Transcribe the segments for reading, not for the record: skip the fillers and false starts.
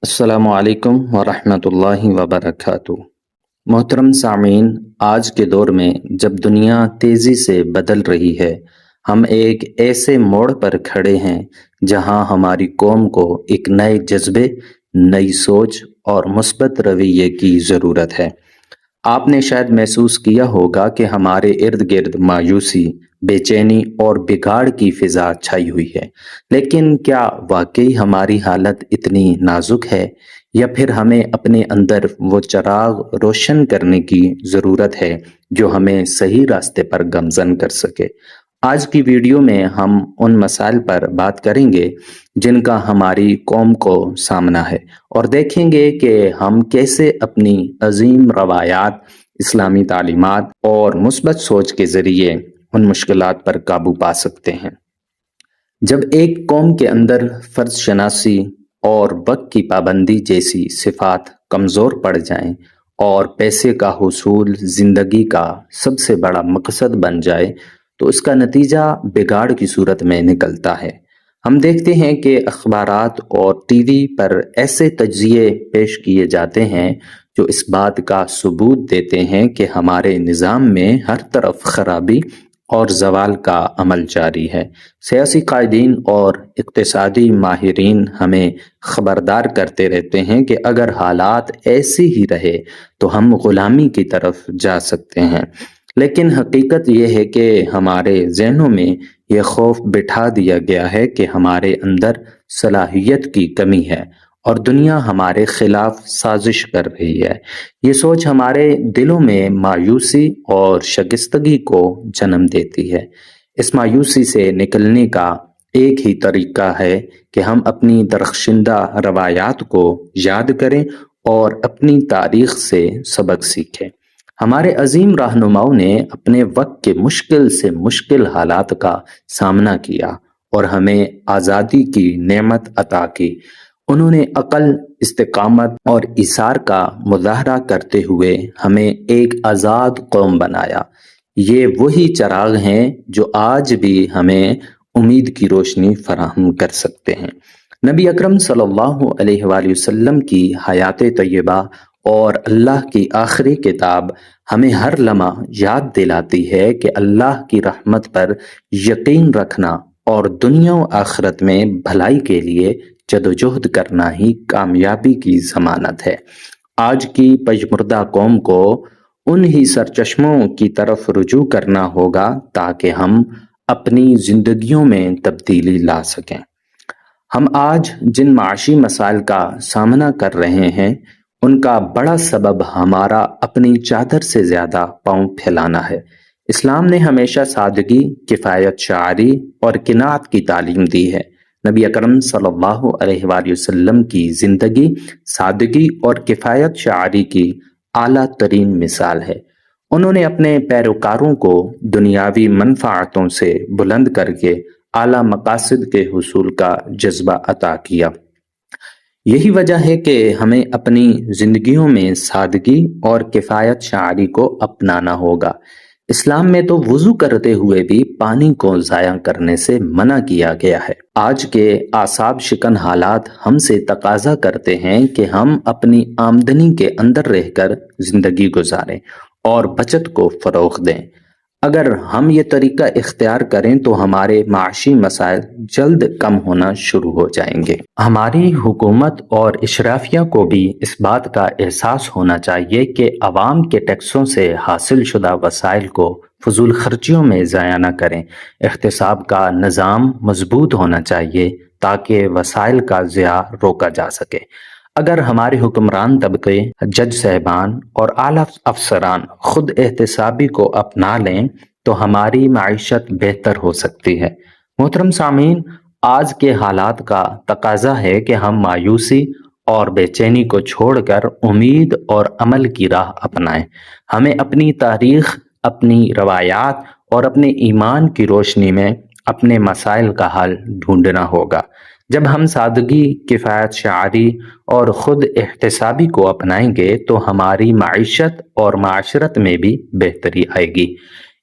السلام علیکم ورحمۃ اللہ وبرکاتہ۔ محترم سامعین، آج کے دور میں جب دنیا تیزی سے بدل رہی ہے، ہم ایک ایسے موڑ پر کھڑے ہیں جہاں ہماری قوم کو ایک نئے جذبے، نئی سوچ اور مثبت رویے کی ضرورت ہے۔ آپ نے شاید محسوس کیا ہوگا کہ ہمارے ارد گرد مایوسی، بے چینی اور بگاڑ کی فضا چھائی ہوئی ہے، لیکن کیا واقعی ہماری حالت اتنی نازک ہے، یا پھر ہمیں اپنے اندر وہ چراغ روشن کرنے کی ضرورت ہے جو ہمیں صحیح راستے پر گامزن کر سکے؟ آج کی ویڈیو میں ہم ان مسائل پر بات کریں گے جن کا ہماری قوم کو سامنا ہے، اور دیکھیں گے کہ ہم کیسے اپنی عظیم روایات، اسلامی تعلیمات اور مثبت سوچ کے ذریعے ان مشکلات پر قابو پا سکتے ہیں۔ جب ایک قوم کے اندر فرض شناسی اور وقت کی پابندی جیسی صفات کمزور پڑ جائیں اور پیسے کا حصول زندگی کا سب سے بڑا مقصد بن جائے تو اس کا نتیجہ بگاڑ کی صورت میں نکلتا ہے۔ ہم دیکھتے ہیں کہ اخبارات اور ٹی وی پر ایسے تجزیے پیش کیے جاتے ہیں جو اس بات کا ثبوت دیتے ہیں کہ ہمارے نظام میں ہر طرف خرابی اور زوال کا عمل جاری ہے۔ سیاسی قائدین اور اقتصادی ماہرین ہمیں خبردار کرتے رہتے ہیں کہ اگر حالات ایسے ہی رہے تو ہم غلامی کی طرف جا سکتے ہیں، لیکن حقیقت یہ ہے کہ ہمارے ذہنوں میں یہ خوف بٹھا دیا گیا ہے کہ ہمارے اندر صلاحیت کی کمی ہے اور دنیا ہمارے خلاف سازش کر رہی ہے۔ یہ سوچ ہمارے دلوں میں مایوسی اور شکستگی کو جنم دیتی ہے۔ اس مایوسی سے نکلنے کا ایک ہی طریقہ ہے کہ ہم اپنی درخشندہ روایات کو یاد کریں اور اپنی تاریخ سے سبق سیکھیں۔ ہمارے عظیم رہنماؤں نے اپنے وقت کے مشکل سے مشکل حالات کا سامنا کیا اور ہمیں آزادی کی نعمت عطا کی۔ انہوں نے عقل، استقامت اور ایثار کا مظاہرہ کرتے ہوئے ہمیں ایک آزاد قوم بنایا۔ یہ وہی چراغ ہیں جو آج بھی ہمیں امید کی روشنی فراہم کر سکتے ہیں۔ نبی اکرم صلی اللہ علیہ وآلہ وسلم کی حیات طیبہ اور اللہ کی آخری کتاب ہمیں ہر لمحہ یاد دلاتی ہے کہ اللہ کی رحمت پر یقین رکھنا اور دنیا و آخرت میں بھلائی کے لیے جدوجہد کرنا ہی کامیابی کی ضمانت ہے۔ آج کی پژمردہ قوم کو انہی سرچشموں کی طرف رجوع کرنا ہوگا تاکہ ہم اپنی زندگیوں میں تبدیلی لا سکیں۔ ہم آج جن معاشی مسائل کا سامنا کر رہے ہیں ان کا بڑا سبب ہمارا اپنی چادر سے زیادہ پاؤں پھیلانا ہے۔ اسلام نے ہمیشہ سادگی، کفایت شعاری اور قناعت کی تعلیم دی ہے۔ نبی اکرم صلی اللہ علیہ وآلہ وسلم کی زندگی سادگی اور کفایت شعاری کی اعلیٰ ترین مثال ہے۔ انہوں نے اپنے پیروکاروں کو دنیاوی منفعتوں سے بلند کر کے اعلیٰ مقاصد کے حصول کا جذبہ عطا کیا۔ یہی وجہ ہے کہ ہمیں اپنی زندگیوں میں سادگی اور کفایت شعاری کو اپنانا ہوگا۔ اسلام میں تو وضو کرتے ہوئے بھی پانی کو ضائع کرنے سے منع کیا گیا ہے۔ آج کے اعصاب شکن حالات ہم سے تقاضا کرتے ہیں کہ ہم اپنی آمدنی کے اندر رہ کر زندگی گزاریں اور بچت کو فروغ دیں۔ اگر ہم یہ طریقہ اختیار کریں تو ہمارے معاشی مسائل جلد کم ہونا شروع ہو جائیں گے۔ ہماری حکومت اور اشرافیہ کو بھی اس بات کا احساس ہونا چاہیے کہ عوام کے ٹیکسوں سے حاصل شدہ وسائل کو فضول خرچیوں میں ضائع نہ کریں۔ احتساب کا نظام مضبوط ہونا چاہیے تاکہ وسائل کا ضیاع روکا جا سکے۔ اگر ہمارے حکمران طبقے، جج صاحبان اور اعلیٰ افسران خود احتسابی کو اپنا لیں تو ہماری معیشت بہتر ہو سکتی ہے۔ محترم سامعین، آج کے حالات کا تقاضا ہے کہ ہم مایوسی اور بے چینی کو چھوڑ کر امید اور عمل کی راہ اپنائیں۔ ہمیں اپنی تاریخ، اپنی روایات اور اپنے ایمان کی روشنی میں اپنے مسائل کا حل ڈھونڈنا ہوگا۔ جب ہم سادگی، کفایت شعاری اور خود احتسابی کو اپنائیں گے تو ہماری معیشت اور معاشرت میں بھی بہتری آئے گی۔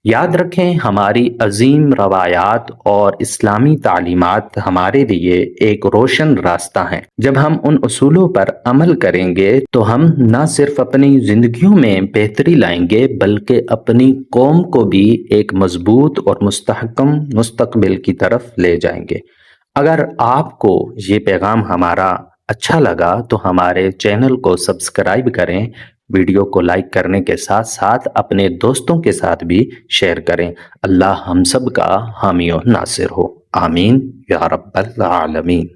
یاد رکھیں ہماری عظیم روایات اور اسلامی تعلیمات ہمارے لیے ایک روشن راستہ ہیں۔ جب ہم ان اصولوں پر عمل کریں گے تو ہم نہ صرف اپنی زندگیوں میں بہتری لائیں گے بلکہ اپنی قوم کو بھی ایک مضبوط اور مستحکم مستقبل کی طرف لے جائیں گے۔ اگر آپ کو یہ پیغام ہمارا اچھا لگا تو ہمارے چینل کو سبسکرائب کریں، ویڈیو کو لائک کرنے کے ساتھ ساتھ اپنے دوستوں کے ساتھ بھی شیئر کریں۔ اللہ ہم سب کا حامی و ناصر ہو، آمین یا رب العالمین۔